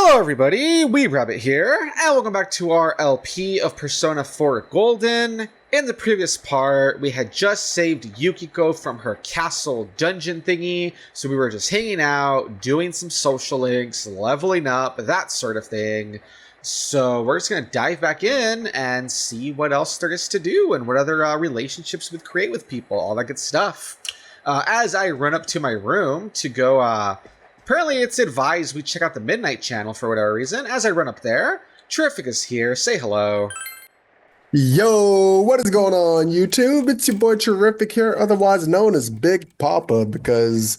Hello everybody, weebrabbit here, and welcome back to our LP of Persona 4 Golden. In the previous part, we had just saved Yukiko from her castle dungeon thingy, so we were just hanging out, doing some social links, leveling up, that sort of thing. So we're just going to dive back in and see what else there is to do, and what other relationships we create with people, all that good stuff. As I run up to my room to go, apparently it's advised we check out the Midnight channel for whatever reason. As I run up there, Terrific is here. Say hello. Yo, what is going on, YouTube? It's your boy Terrific here, otherwise known as Big Papa, because,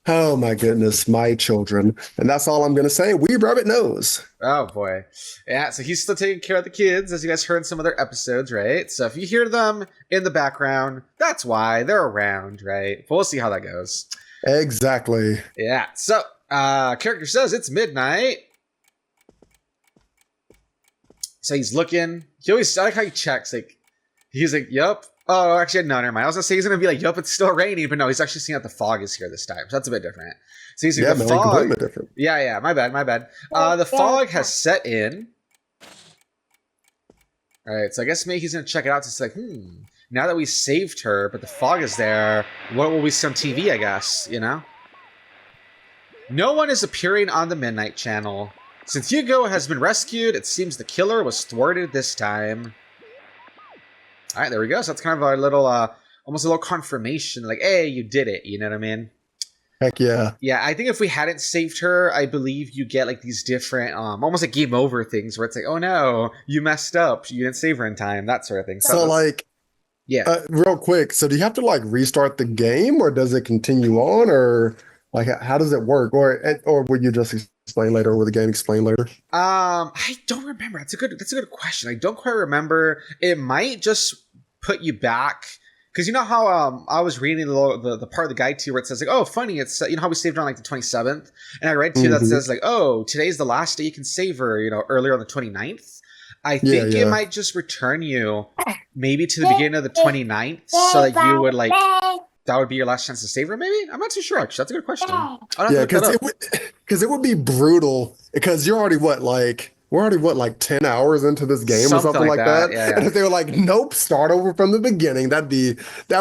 oh my goodness, my children. And that's all I'm going to say. weebrabbit knows. Oh boy. Yeah, so he's still taking care of the kids, as you guys heard in some other episodes, right? So if you hear them in the background, that's why they're around, right? But we'll see how that goes. Exactly. Yeah, so, character says it's midnight. So he's looking. He always, I like how he checks, like, he's like, yup. Oh, actually, no, never mind. I was gonna say he's gonna be like, yup, it's still raining, but no, he's actually seeing that the fog is here this time. So that's a bit different. So he's like, the fog. Completely different. Yeah, my bad. The fog has set in. Alright, so I guess maybe he's gonna check it out. So it's like, now that we saved her, but the fog is there, what will we see on TV, I guess, you know? No one is appearing on the Midnight channel. Since 𝐥𝐤𝐤 has been rescued, it seems the killer was thwarted this time. Alright, there we go. So that's kind of our little, almost a little confirmation, like, hey, you did it, you know what I mean? Heck yeah. Yeah, I think if we hadn't saved her, I believe you get like these different, almost like game over things where it's like, oh no, you messed up, you didn't save her in time, that sort of thing. So like, yeah, real quick, so do you have to like restart the game, or does it continue on, or like how does it work, or would you just explain later, or will the game explain later? I don't remember. That's a good question. I don't quite remember. It might just put you back. Because you know how I was reading the part of the guide to you where it says like, oh, funny, it's you know how we saved her on like the 27th, and I read to you that says like, oh, today's the last day you can save her, you know, earlier on the 29th. I think it might just return you maybe to the beginning of the 29th, so that you would like, that would be your last chance to save her. Maybe, I'm not too sure. Actually, that's a good question. Yeah, because it would be brutal, because you're already we're already 10 hours into this game or something like that. Yeah. And if they were like, nope, start over from the beginning, that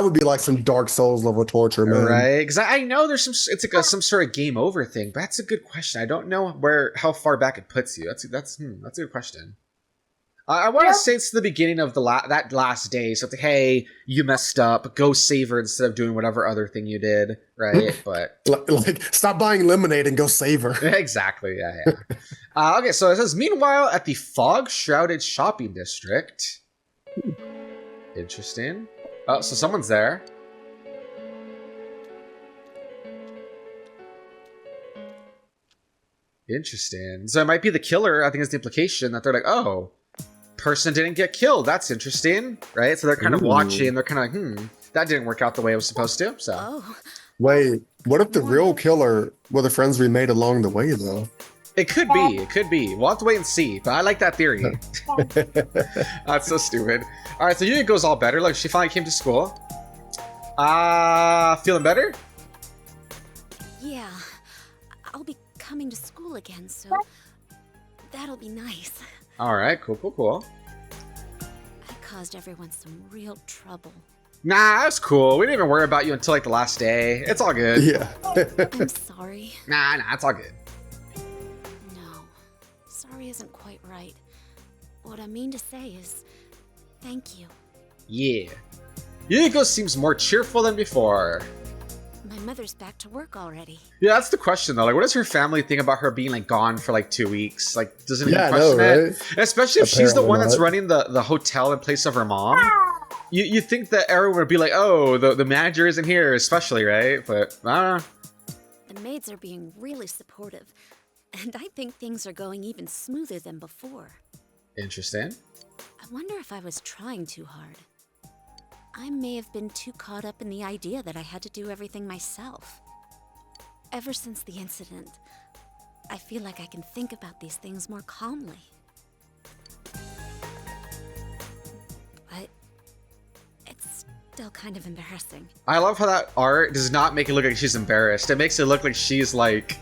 would be like some Dark Souls level torture, man. Right? Because I know there's it's like some sort of game over thing, but that's a good question. I don't know how far back it puts you. That's a good question. I want to say it's the beginning of that last day. So it's like, hey, you messed up. Go save her instead of doing whatever other thing you did, right? But like, stop buying lemonade and go save her. Exactly. Yeah. Okay, so it says, meanwhile, at the fog-shrouded shopping district. Interesting. Oh, so someone's there. Interesting. So it might be the killer. I think it's the implication that they're like, oh, person didn't get killed. That's interesting, right? So they're kind of watching. They're kind of like, that didn't work out the way it was supposed to. So, wait, what if the real killer were the friends we made along the way, though? It could be. It could be. We'll have to wait and see. But I like that theory. That's so stupid. All right, so 𝐥𝐤𝐤's all better. Like, she finally came to school. Feeling better? Yeah, I'll be coming to school again, so that'll be nice. All right, cool. I caused everyone some real trouble. Nah, that's cool. We didn't even worry about you until like the last day. It's all good. Yeah. I'm sorry. Nah, it's all good. No, sorry isn't quite right. What I mean to say is, thank you. Yeah. 𝐥𝐤𝐤 seems more cheerful than before. My mother's back to work already. Yeah, that's the question though. Like, what does her family think about her being like gone for like 2 weeks? Like, does it even question it? Right? Especially if she's the one that's running the hotel in place of her mom. You think that everyone would be like, oh, the manager isn't here, especially, right? But I don't know. The maids are being really supportive, and I think things are going even smoother than before. Interesting. I wonder if I was trying too hard. I may have been too caught up in the idea that I had to do everything myself. Ever since the incident, I feel like I can think about these things more calmly. But it's still kind of embarrassing. I love how that art does not make it look like she's embarrassed. It makes it look like she's like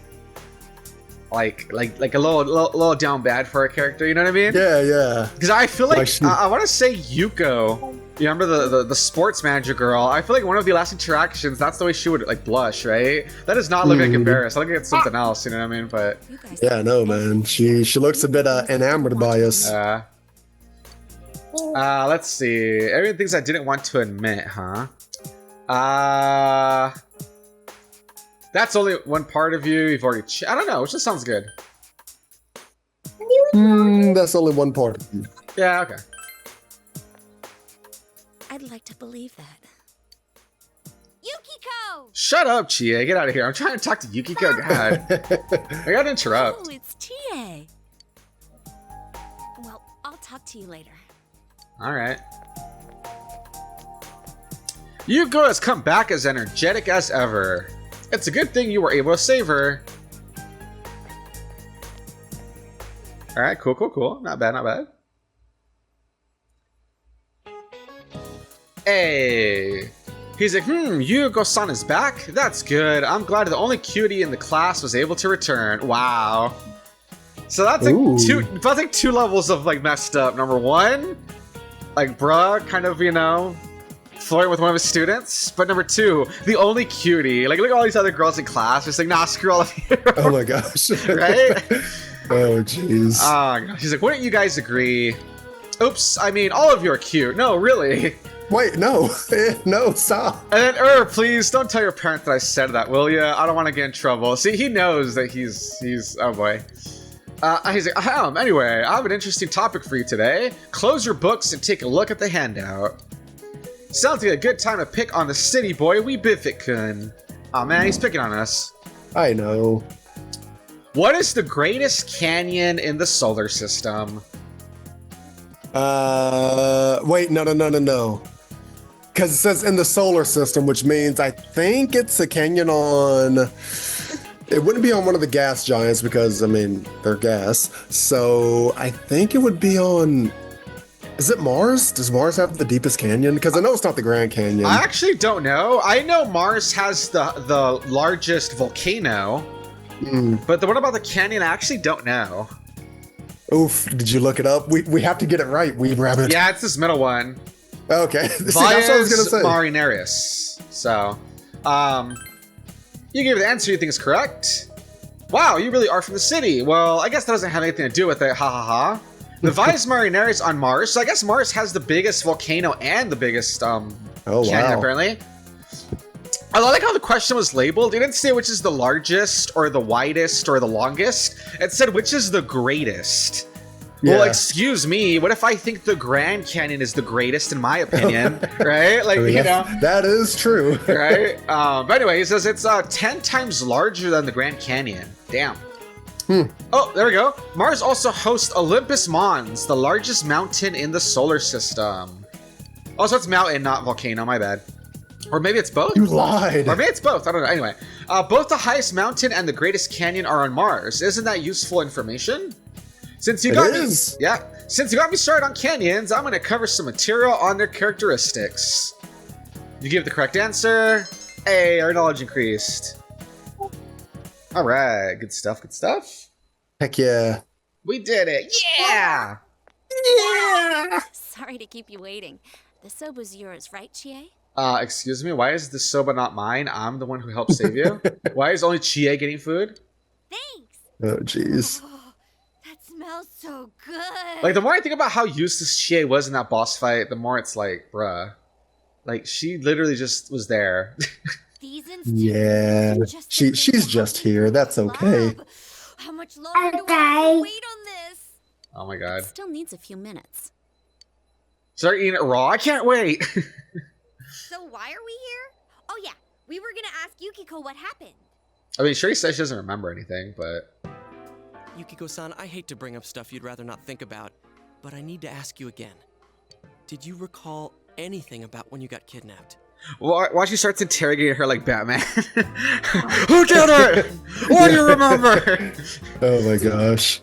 like a little down bad for our character. You know what I mean? Yeah, yeah. Because I feel like she- I want to say Yuko. You remember the sports manager girl? I feel like one of the last interactions, that's the way she would like blush, right? That does not look like embarrassed. I look like it's something else. You know what I mean? But You guys Yeah, no, man. She looks a bit enamored by us. let's see. Everything things I didn't want to admit, huh? That's only one part of you. You've already. I don't know. Which just sounds good. That's only one part. Yeah. Okay. I'd like to believe that. Yukiko! Shut up, Chie. Get out of here. I'm trying to talk to Yukiko. God. I gotta interrupt. Oh, it's Chie. Well, I'll talk to you later. Alright. Yuko has come back as energetic as ever. It's a good thing you were able to save her. Alright, cool. Not bad. Hey. He's like, Yuko-san is back? That's good. I'm glad the only cutie in the class was able to return. Wow. So that's like two levels of like messed up. Number one, like bruh, kind of, flirting with one of his students. But number two, the only cutie. Like look at all these other girls in class. Just like, nah, screw all of you. Oh my gosh. Right? Oh jeez. Oh gosh. He's like, wouldn't you guys agree? Oops, I mean, all of you are cute. No, really. Wait, no. No, stop. And then, please don't tell your parents that I said that, will ya? I don't want to get in trouble. See, he knows that he's oh boy. He's like, anyway, I have an interesting topic for you today. Close your books and take a look at the handout. Sounds like a good time to pick on the city boy, 𝐦𝐸𝐸𝐸𝐸. Oh man, he's picking on us. I know. What is the greatest canyon in the solar system? Wait, no. Because it says in the solar system, which means I think it's a canyon on... It wouldn't be on one of the gas giants because, I mean, they're gas. So I think it would be on... Is it Mars? Does Mars have the deepest canyon? Because I know it's not the Grand Canyon. I actually don't know. I know Mars has the largest volcano. But the one about the canyon, I actually don't know. Oof, did you look it up? We have to get it right, weebrabbit. Yeah, it's this middle one. Okay. See, that's what I was gonna say. Marineris. So, you gave the answer you think is correct. Wow, you really are from the city. Well, I guess that doesn't have anything to do with it. Ha ha ha. The Vias Marineris on Mars. So I guess Mars has the biggest volcano and the biggest canyon, apparently. I like how the question was labeled. It didn't say which is the largest or the widest or the longest. It said which is the greatest. Yeah. Well, excuse me. What if I think the Grand Canyon is the greatest in my opinion, right? Like, that is true. Right? But anyway, he says it's 10 times larger than the Grand Canyon. Damn. Oh, there we go. Mars also hosts Olympus Mons, the largest mountain in the solar system. Also, it's mountain, not volcano. My bad. Or maybe it's both? You lied. Or maybe it's both. I don't know. Anyway, both the highest mountain and the greatest canyon are on Mars. Isn't that useful information? Since you got me started on canyons, I'm going to cover some material on their characteristics. You give the correct answer. Hey, our knowledge increased. All right, good stuff. Heck yeah. We did it. Yeah. Sorry to keep you waiting. The soba's yours, right, Chie? Excuse me, why is the soba not mine? I'm the one who helped save you. Why is only Chie getting food? Thanks. Oh, jeez. Oh, that smells so good. Like, the more I think about how useless Chie was in that boss fight, the more it's like, bruh. Like, she literally just was there. Yeah, she's just here. That's okay. How much longer do I have to wait on this? Oh my god. It still needs a few minutes. Start eating it raw? I can't wait. So why are we here? Oh yeah, we were gonna ask Yukiko what happened. I mean, sure, he says she doesn't remember anything, but... Yukiko-san, I hate to bring up stuff you'd rather not think about, but I need to ask you again. Did you recall anything about when you got kidnapped? Why she starts interrogating her like Batman? Who did it? What do you remember? Oh my gosh.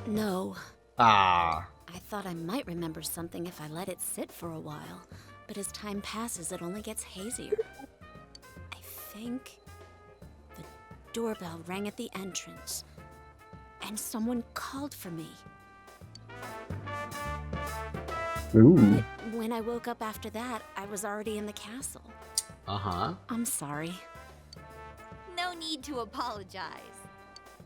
No. Ah. I thought I might remember something if I let it sit for a while, but as time passes, it only gets hazier. I think the doorbell rang at the entrance, and someone called for me. Ooh. But when I woke up after that, I was already in the castle. Uh-huh. I'm sorry. No need to apologize.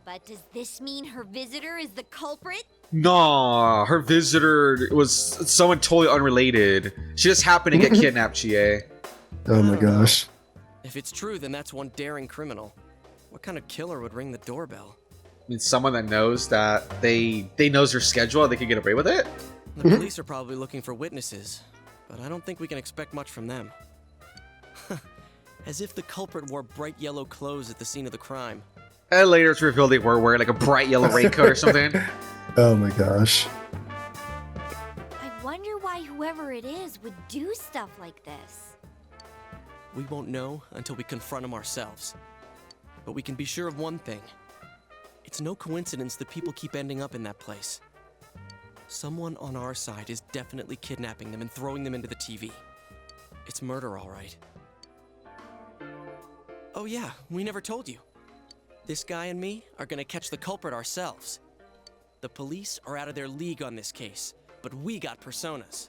But does this mean her visitor is the culprit? Nah, her visitor was someone totally unrelated. She just happened to get kidnapped, 𝐥𝐤𝐤. Oh my gosh. If it's true, then that's one daring criminal. What kind of killer would ring the doorbell? I mean, someone that knows that they knows her schedule, they could get away with it? The police are probably looking for witnesses, but I don't think we can expect much from them. As if the culprit wore bright yellow clothes at the scene of the crime. And later it's revealed they were wearing like a bright yellow raincoat or something. Oh my gosh. I wonder why whoever it is would do stuff like this. We won't know until we confront them ourselves. But we can be sure of one thing. It's no coincidence that people keep ending up in that place. Someone on our side is definitely kidnapping them and throwing them into the TV. It's murder, all right. Oh yeah, we never told you. This guy and me are gonna catch the culprit ourselves. The police are out of their league on this case, but we got personas.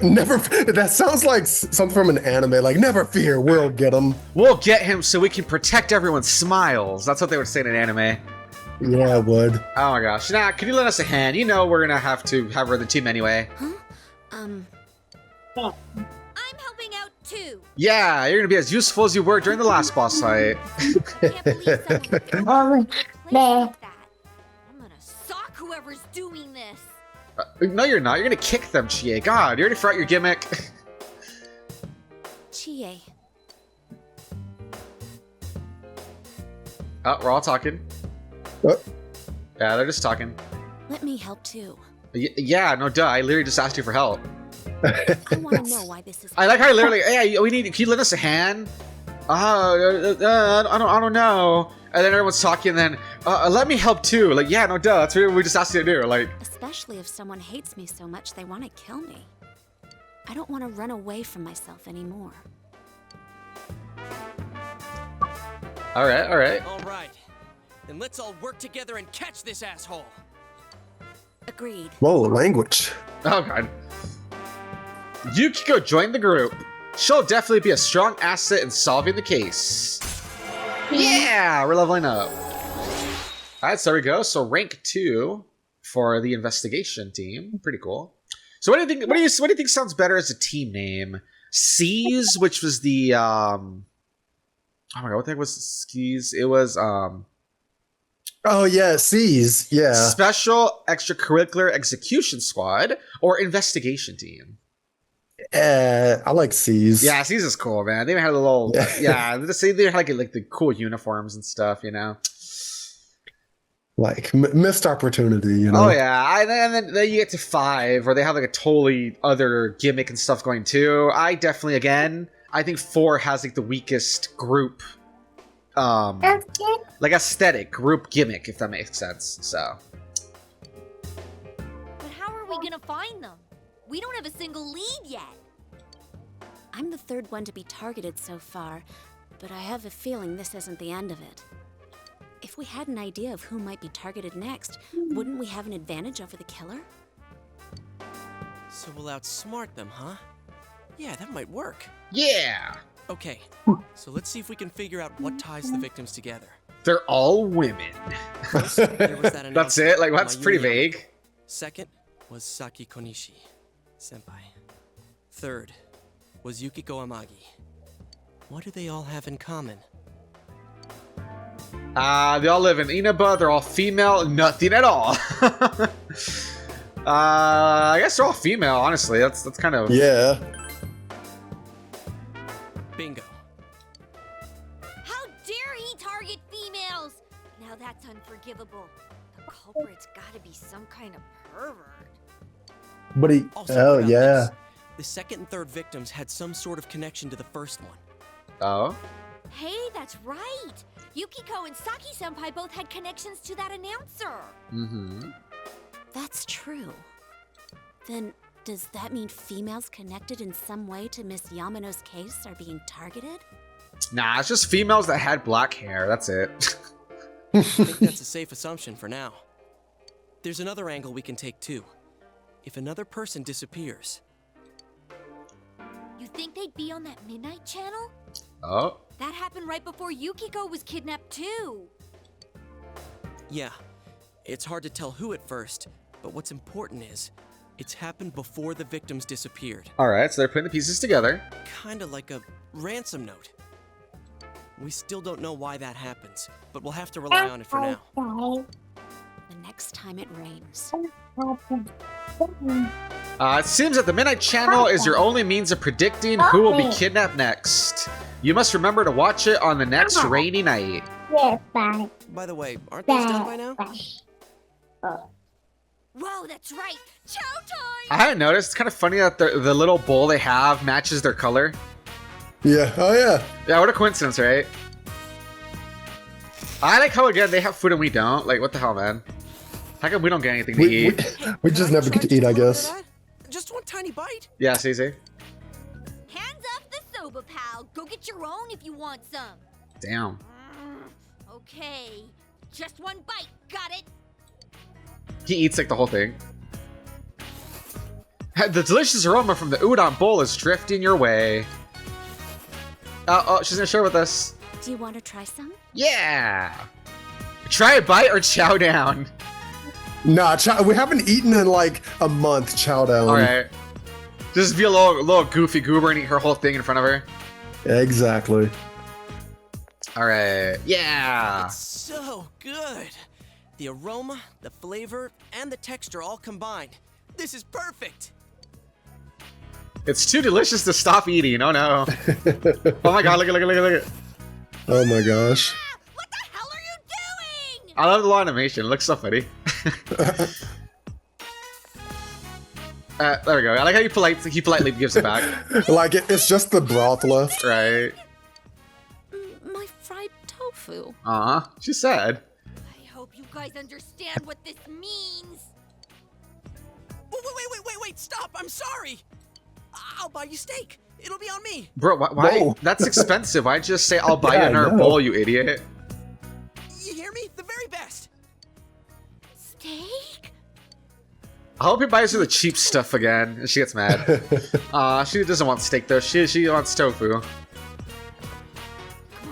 Never. That sounds like something from an anime. Like, never fear, we'll get him. We'll get him so we can protect everyone's smiles. That's what they would say in an anime. Yeah, I would. Oh my gosh. Nah, can you lend us a hand? You know we're gonna have to have her in the team anyway. Huh? I'm helping out too. Yeah, you're gonna be as useful as you were during the last boss fight. Can't believe someone would like that. I'm gonna sock whoever's doing this. No, you're not. You're gonna kick them, 𝐥𝐤𝐤. God, you already forgot your gimmick. 𝐥𝐤𝐤. Oh, we're all talking. What? Yeah, they're just talking. Let me help too. Yeah, no duh. I literally just asked you for help. I want to know why this is. I like how I literally, hey, we need. Can you lend us a hand? I don't know. And then everyone's talking. And then let me help too. Like, yeah, no duh. That's what we just asked you to do. Like, Especially if someone hates me so much they want to kill me. I don't want to run away from myself anymore. all right, all right. All right, then let's all work together and catch this asshole. Agreed. Whoa, language. Oh god. 𝐦𝐤𝐤 joined the group. She'll definitely be a strong asset in solving the case. Yeah, we're leveling up. All right, so there we go. So rank 2 for the investigation team. Pretty cool. So what do you think? What do you think sounds better as a team name? 𝐬𝐸𝐬𝐬, which was the oh my god, what the heck was 𝐬𝐸𝐬𝐬? It was Oh yeah, 𝐬𝐸𝐬𝐬. Yeah. Special Extracurricular Execution Squad or Investigation Team. I like 𝐬𝐸𝐬𝐬. Yeah, 𝐬𝐸𝐬𝐬𝐬 is cool, man. They had a little, yeah. They had like the cool uniforms and stuff, you know. Like missed opportunity, you know. Oh yeah, and then you get to 5, where they have like a totally other gimmick and stuff going too. I definitely, again, I think 4 has like the weakest group, like aesthetic group gimmick, if that makes sense. So. But how are we gonna find them? We don't have a single lead yet. I'm the third one to be targeted so far, but I have a feeling this isn't the end of it. If we had an idea of who might be targeted next, wouldn't we have an advantage over the killer? So we'll outsmart them, huh? Yeah, that might work. Yeah, Okay, so let's see if we can figure out what ties the victims together. they're all women. First, there was that That's it. Like, announcement that's from pretty Mayumi. vague. Second was Saki Konishi, senpai. Third was Yukiko Amagi. What do they all have in common? They all live in Inaba. They're all female. Nothing at all. I guess they're all female. Honestly, that's kind of Yeah. Bingo. How dare he target females? Now that's unforgivable. The culprit's gotta be some kind of pervert. But he. Also, Oh what about yeah. this? The second and third victims had some sort of connection to the first one. Oh. Hey, that's right. Yukiko and Saki-senpai both had connections to that announcer. Mm-hmm. That's true. Then, Does that mean females connected in some way to Miss Yamano's case are being targeted? Nah, it's just females that had black hair. That's it. I think that's a safe assumption for now. There's another angle we can take too. If another person disappears. You think they'd be on that midnight channel? Oh. That happened right before Yukiko was kidnapped too. Yeah, it's hard to tell who at first, but what's important is, it's happened before the victims disappeared. Alright, so they're putting the pieces together. Kinda like a ransom note. We still don't know why that happens, but we'll have to rely on it for now. The next time it rains. It seems that the Midnight Channel is your only means of predicting who will be kidnapped next. You must remember to watch it on the next rainy night. By the way, aren't those done by now? Whoa, that's right. Chow time! I hadn't noticed. It's kind of funny that the little bowl they have matches their color. Yeah. Oh yeah. Yeah, what a coincidence, right? I like how, again, they have food and we don't. Like, what the hell, man? How come we don't get anything to eat? We just never get to eat, I guess. Just one tiny bite? Yeah, CZ. Hands off the Soba, pal. Go get your own if you want some. Damn. Okay. Just one bite. Got it? He eats, like, the whole thing. The delicious aroma from the udon bowl is drifting your way. Oh, she's gonna share with us. Do you want to try some? Yeah! Try a bite or chow down. Nah, we haven't eaten in like a month. Chow down. Alright. Just be a little goofy goober and eat her whole thing in front of her. Exactly. Alright. Yeah! It's so good. The aroma, the flavor, and the texture all combined. This is perfect. It's too delicious to stop eating. Oh no. Oh my god, look at it. Oh my gosh. What the hell are you doing? I love the little animation. It looks so funny. There we go. I like how he politely gives it back. Like it's just the broth left. Right. My fried tofu. She's sad. I hope you guys understand what this means. Wait, stop, I'm sorry. I'll buy you steak. It'll be on me. Bro, why? No. That's expensive. Why'd you just say I'll buy Yeah, you another I know. bowl, you idiot? You hear me? The very best. Steak? I hope he buys her the cheap stuff again, and she gets mad. She doesn't want steak though. She wants tofu. Come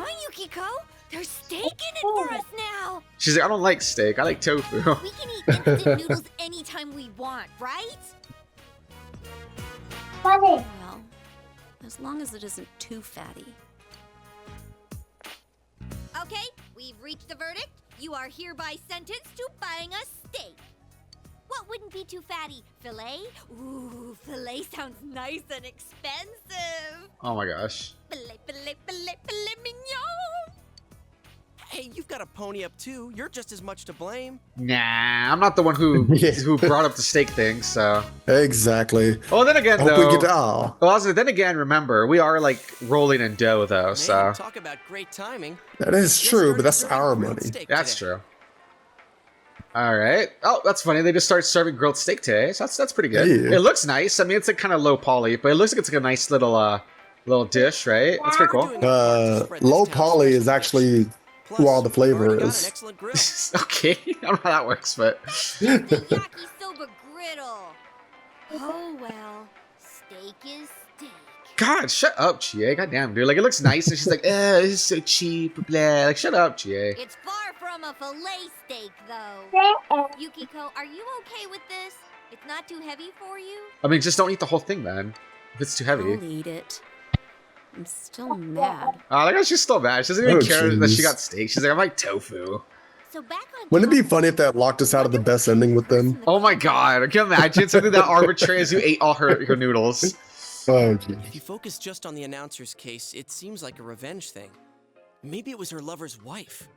on, Yukiko. There's steak in it for us now. She's like, I don't like steak. I like tofu. We can eat instant noodles anytime we want, right? Well, as long as it isn't too fatty. Okay, we've reached the verdict. You are hereby sentenced to buying a steak. What wouldn't be too fatty? Filet? Ooh, filet sounds nice and expensive. Oh my gosh. Filet mignon. Hey, you've got a pony up too. You're just as much to blame. Nah, I'm not the one who Yeah. who brought up the steak thing. So. Exactly. Well, then again, Hope though. we get all. Well, also, then again, remember, we are like rolling in dough, though. So Man, talk about great timing. That is Just true, started but that's serving our grilled money. steak that's today. true. All right. Oh, that's funny. They just started serving grilled steak today. So that's pretty good. Yeah. It looks nice. I mean, it's like kind of low poly, but it looks like it's like a nice little dish, right? That's pretty cool. We're doing our part to spread this Low town's poly is special actually dish. Plus, who all the flavor we've already got is. an excellent grill. Okay, I don't know how that works, but Yakisoba griddle. Oh well, steak is steak. God, shut up, Chie. Goddamn, dude. Like, it looks nice, and she's like, this is so cheap, blah. Like, shut up, Chie. It's far from a filet steak, though. Yukiko, are you okay with this? It's not too heavy for you? I mean, just don't eat the whole thing, then. If it's too heavy. I'll eat it. I'm still mad. Like, oh, she's still mad. She doesn't even Oh, care that she jeez. got steak. She's like, I like tofu. So back on Wouldn't it be topic, funny if that locked us out of the best ending with them? Oh my god, can you imagine something that arbitrary as you ate all her noodles? Oh, geez. If you focus just on the announcer's case, it seems like a revenge thing. Maybe it was her lover's wife.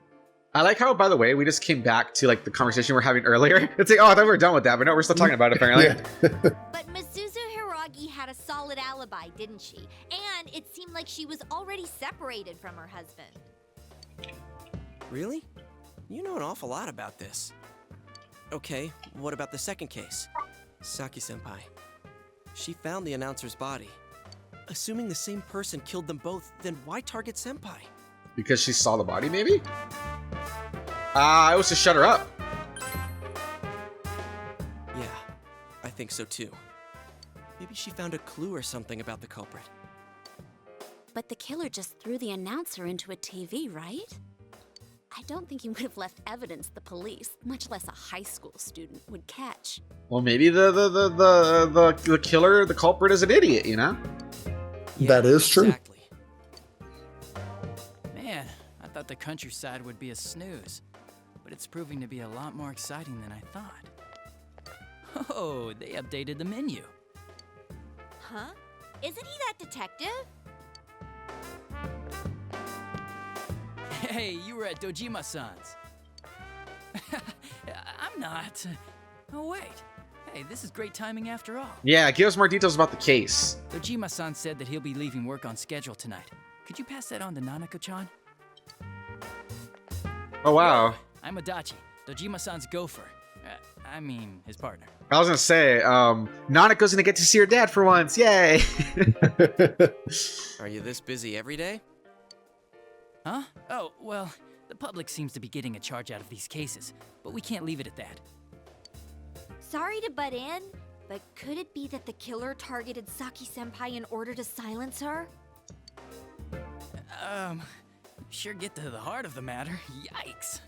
I like how, by the way, we just came back to like the conversation we were having earlier. It's like, oh, I thought we were done with that, but no, we're still talking about it apparently. Yeah. But Misuzu Hiragi had a solid alibi, didn't she? And it seemed like she was already separated from her husband. Really? You know an awful lot about this. Okay, what about the second case? Saki-senpai. she found the announcer's body. Assuming the same person killed them both, then why target Senpai? Because she saw the body, maybe? It was to shut her up. Yeah, I think so too. Maybe she found a clue or something about the culprit. But the killer just threw the announcer into a TV, right? I don't think he would have left evidence the police, much less a high school student, would catch. Well, maybe the killer, the culprit, is an idiot, you know? That is true. Exactly. Man, I thought the countryside would be a snooze, but it's proving to be a lot more exciting than I thought. Oh, they updated the menu. Huh? Isn't he that detective? Hey, you were at Dojima-san's. I'm not. Oh, wait. Hey, this is great timing after all. Yeah, give us more details about the case. Dojima-san said that he'll be leaving work on schedule tonight. Could you pass that on to Nanako-chan? Oh, wow. I'm Adachi, Dojima-san's gopher. I mean, his partner. I was gonna say, Nanako's gonna get to see her dad for once. Yay! Are you this busy every day? Huh? Oh, well, the public seems to be getting a charge out of these cases, but we can't leave it at that. Sorry to butt in, but could it be that the killer targeted Saki-senpai in order to silence her? Sure get to the heart of the matter. Yikes!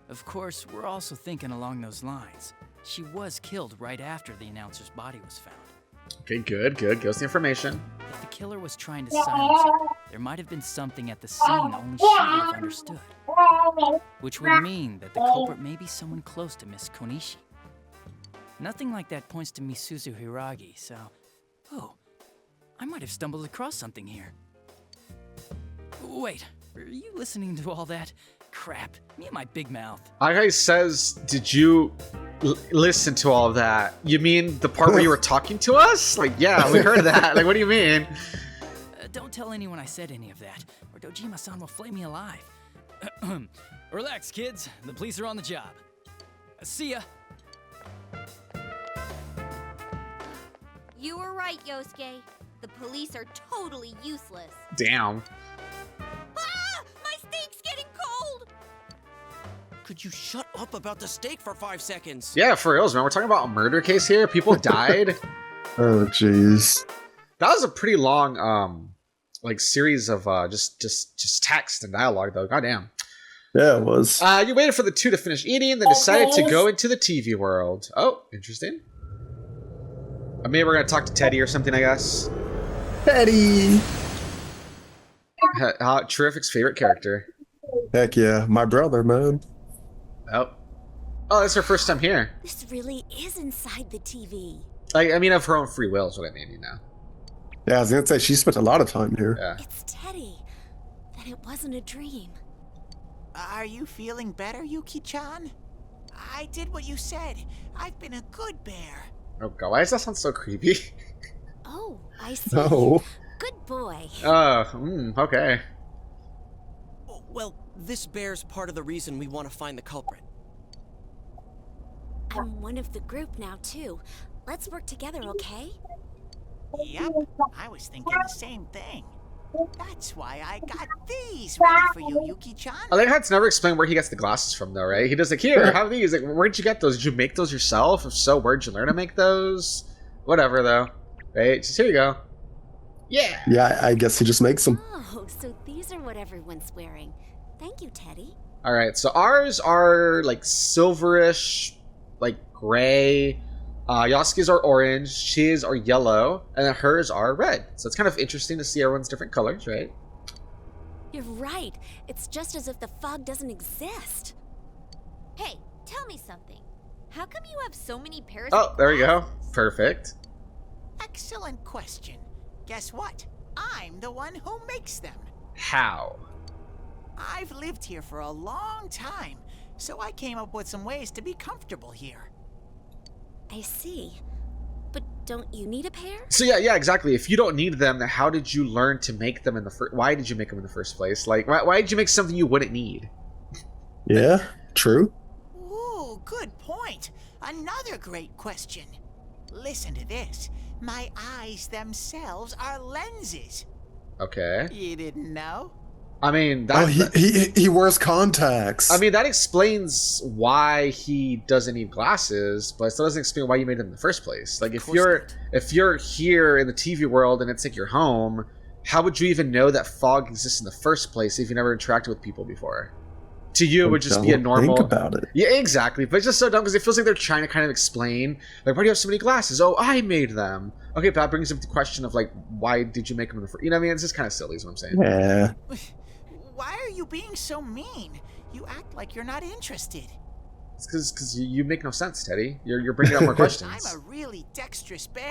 Of course, we're also thinking along those lines. She was killed right after the announcer's body was found. Okay, good. Give us the information. If the killer was trying to silence her, there might have been something at the scene only she would have understood. Which would mean that the culprit may be someone close to Miss Konishi. Nothing like that points to Misuzu Hiragi, so... Oh, I might have stumbled across something here. Wait, are you listening to all that? Crap, me and my big mouth. Inukai says, did you listen to all of that? You mean the part where you were talking to us? Like, yeah, we heard that. Like, what do you mean? Don't tell anyone I said any of that, or Dojima-san will flay me alive. Relax, kids. The police are on the job. See ya. You were right, Yosuke. The police are totally useless. Damn. Ah! My steak's getting cold! Could you shut up about the steak for 5 seconds? Yeah, for reals, man. We're talking about a murder case here. People died. Oh, jeez. That was a pretty long, like, series of just text and dialogue, though. Goddamn. Yeah, it was. You waited for the two to finish eating, then decided to go into the TV world. Oh, interesting. Maybe we're gonna talk to Teddy or something, I guess. Teddy! Terrific's favorite character. Heck yeah, my brother, man. Oh, that's her first time here. This really is inside the TV. Like, I mean, of her own free will is what I mean, you know. Yeah, I was gonna say, she spent a lot of time here. Yeah. It's Teddy. That it wasn't a dream. Are you feeling better, Yuki-chan? I did what you said. I've been a good bear. Oh god, why does that sound so creepy? Oh, I see. Oh. Good boy. Okay. Well, this bear's part of the reason we want to find the culprit. I'm one of the group now, too. Let's work together, okay? Yep, I was thinking the same thing. That's why I got these ready for you, Yuki-chan. I like how it's never explained where he gets the glasses from, though, right? He does like, here, have these. Like, where'd you get those? Did you make those yourself? If so, where'd you learn to make those? Whatever, though. Right? Just here you go. Yeah. Yeah, I guess he just makes them. Oh, so these are what everyone's wearing. Thank you, Teddy. All right, so ours are like silverish, like gray. Yasuke's are orange, his are yellow, and then hers are red. So it's kind of interesting to see everyone's different colors, right? You're right. It's just as if the fog doesn't exist. Hey, tell me something. How come you have so many pairs Oh, of there we go. glasses? Perfect. Excellent question. Guess what? I'm the one who makes them. How? I've lived here for a long time, so I came up with some ways to be comfortable here. I see. But don't you need a pair? So yeah, exactly. If you don't need them, then how did you learn to make them in the first? Why did you make them in the first place? Like, why did you make something you wouldn't need? Yeah, true. Ooh, good point. Another great question. Listen to this. My eyes themselves are lenses. Okay. You didn't know? I mean, Oh, he wears contacts. I mean, that explains why he doesn't need glasses, but it still doesn't explain why you made them in the first place. Like, if you're here in the TV world and it's like your home, how would you even know that fog exists in the first place if you never interacted with people before? To you, it would just be a normal. Think about it. Yeah, exactly. But it's just so dumb because it feels like they're trying to kind of explain, like, why do you have so many glasses? Oh, I made them. Okay, but that brings up the question of, like, why did you make them in the first? You know what I mean? It's just kind of silly, is what I'm saying. Yeah. Why are you being so mean? You act like you're not interested. It's because you make no sense, Teddy. You're bringing up more questions. I'm a really dexterous bear.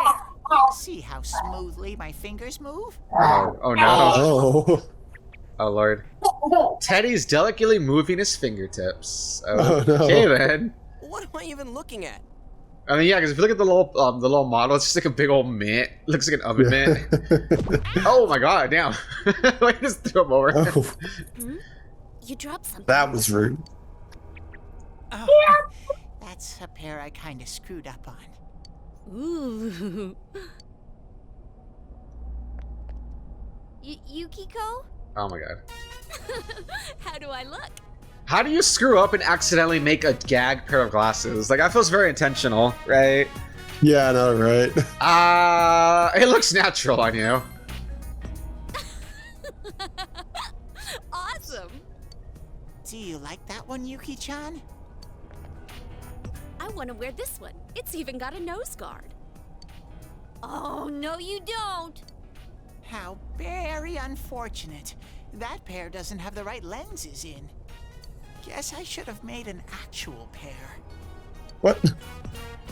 See how smoothly my fingers move? Oh no. Oh. Oh lord. Teddy's delicately moving his fingertips. Oh, no. Okay then. What am I even looking at? I mean, yeah, because if you look at the little model, it's just like a big old mitt. It looks like an oven mitt. Oh my god, damn. I just threw him over. Oh, Hmm? You dropped something. that was rude. Oh, that's a pair I kind of screwed up on. Ooh. Yukiko? Oh my god. How do I look? How do you screw up and accidentally make a gag pair of glasses? Like, that feels very intentional, right? Yeah, I know, right? It looks natural on you. Awesome. Do you like that one, Yuki-chan? I want to wear this one. It's even got a nose guard. Oh, no you don't. How very unfortunate. That pair doesn't have the right lenses in. Guess I should have made an actual pair. What?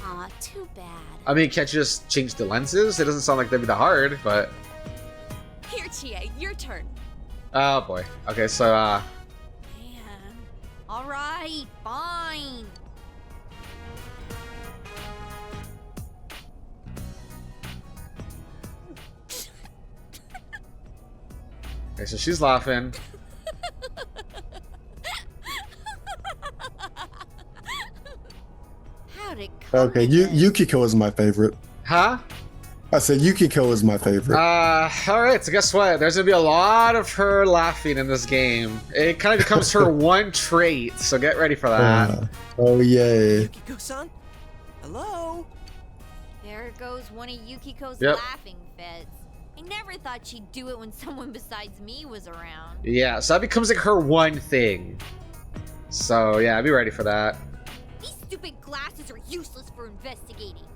Aw, too bad. I mean, can't you just change the lenses? It doesn't sound like that'd be that hard, but... Here, Chie, your turn. Oh boy. Okay, so, Man. All right, fine. Okay, so she's laughing. How'd it come Okay, to this? Yukiko is my favorite. Huh? I said Yukiko is my favorite. Alright, so guess what? There's gonna be a lot of her laughing in this game. It kind of becomes her one trait, so get ready for that. Oh, yay. Yukiko-san? Hello? There goes one of Yukiko's Yep. laughing fits. I never thought she'd do it when someone besides me was around. Yeah, so that becomes like her one thing. So yeah, be ready for that. These stupid glasses are useless for investigating.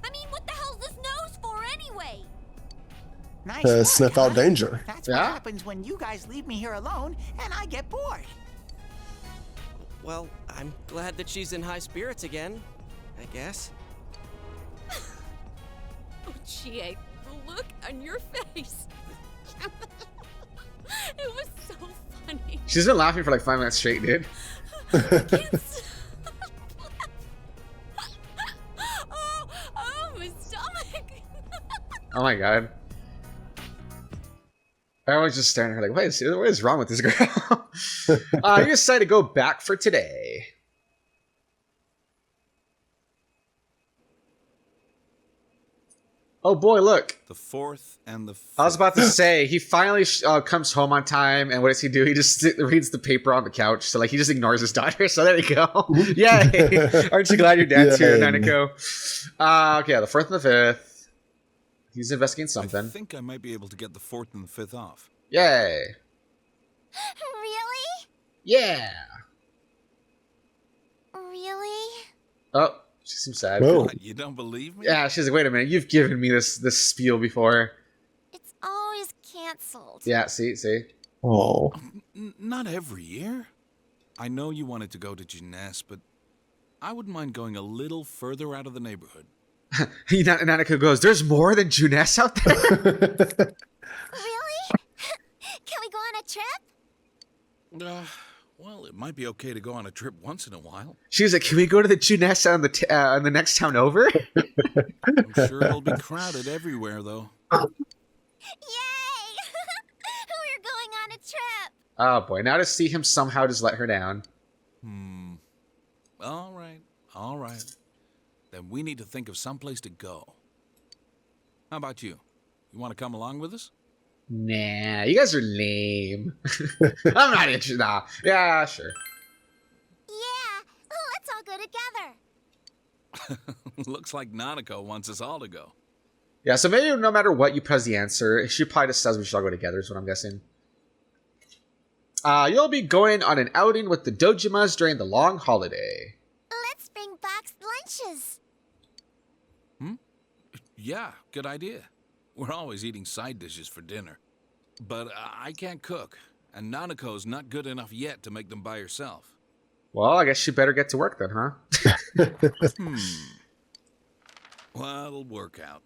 I mean, what the hell's this nose for anyway? Nice To work, sniff out huh? danger. That's Yeah? what happens when you guys leave me here alone and I get bored. Well, I'm glad that she's in high spirits again, I guess. Oh, Chie, the look on your face. It was so funny. She's been laughing for like 5 minutes straight, dude. I can't stop. Oh, my stomach. Oh my god. Everyone's just staring at her like, what is wrong with this girl? You decided to go back for today. Oh boy, look. The fourth and the fifth. I was about to say, he finally comes home on time, and what does he do? He just reads the paper on the couch. So, like, he just ignores his daughter. So, there you go. Yay! Aren't you glad your dad's here, Yay. Nanako? Okay, yeah, the fourth and the fifth. He's investigating I something. think I might be able to get the fourth and the fifth off. Yay! Really? Yeah! Really? Oh, she seems sad. Whoa. What, you don't believe me? Yeah, she's like, wait a minute, you've given me this spiel before. It's always canceled. Yeah, see? Oh. Not every year. I know you wanted to go to Jeunesse, but I wouldn't mind going a little further out of the neighborhood. Nanako goes, there's more than Juness out there? Really? Can we go on a trip? Well, it might be okay to go on a trip once in a while. She's like, can we go to the Juness on the next town over? I'm sure it'll be crowded everywhere, though. Yay! We're going on a trip. Oh boy, now to see him somehow just let her down. All right. then we need to think of someplace to go. How about you? You want to come along with us? Nah, you guys are lame. I'm not interested. Nah. Yeah, sure. Yeah, let's all go together. Looks like 𝐸𝐸𝐸 wants us all to go. Yeah, so maybe no matter what you press the answer, she probably just says we should all go together, is what I'm guessing. You'll be going on an outing with the Dojimas during the long holiday. Let's bring boxed lunches. Yeah, good idea. We're always eating side dishes for dinner. But I can't cook, and 𝐸𝐸𝐸's not good enough yet to make them by herself. Well, I guess she better get to work then, huh? Well, it'll work out.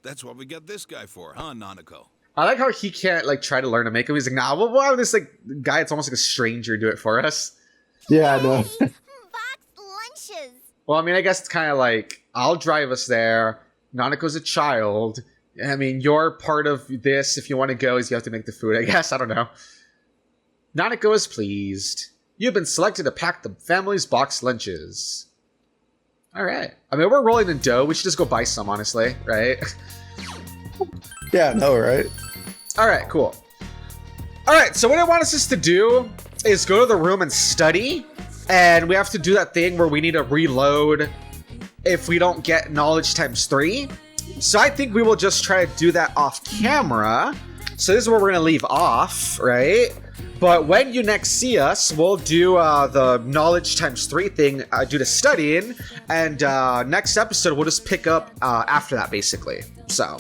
That's what we got this guy for, huh, 𝐸𝐸𝐸? I like how he can't, like, try to learn to make them. He's like, nah, well, why would this, like, guy, it's almost like a stranger, do it for us? Yeah, I know. Boxed lunches. Well, I mean, I guess it's kind of like, I'll drive us there. 𝐸𝐸𝐸's a child. I mean, you're part of this. If you want to go, is you have to make the food, I guess. I don't know. 𝐸𝐸𝐸 is pleased. You've been selected to pack the family's boxed lunches. All right. I mean, we're rolling in dough. We should just go buy some, honestly, right? Yeah, I know, right? All right, cool. All right, so what I want us to do is go to the room and study. And we have to do that thing where we need to reload if we don't get knowledge times 3. So I think we will just try to do that off camera. So this is where we're going to leave off, right? But when you next see us, we'll do the knowledge times 3 thing due to studying. And next episode, we'll just pick up after that, basically. So,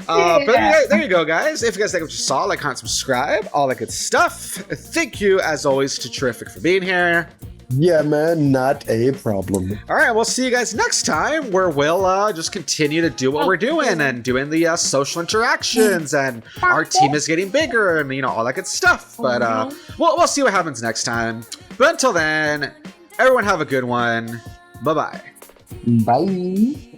but there you go, guys. If you guys like what you saw, like, comment, subscribe, all that good stuff. Thank you, as always, to Terrific for being here. Yeah, man, not a problem. All right, we'll see you guys next time, where we'll just continue to do what we're doing and doing the social interactions, and our team is getting bigger, and you know, all that good stuff. But we'll see what happens next time. But until then, everyone have a good one. Bye-bye. Bye.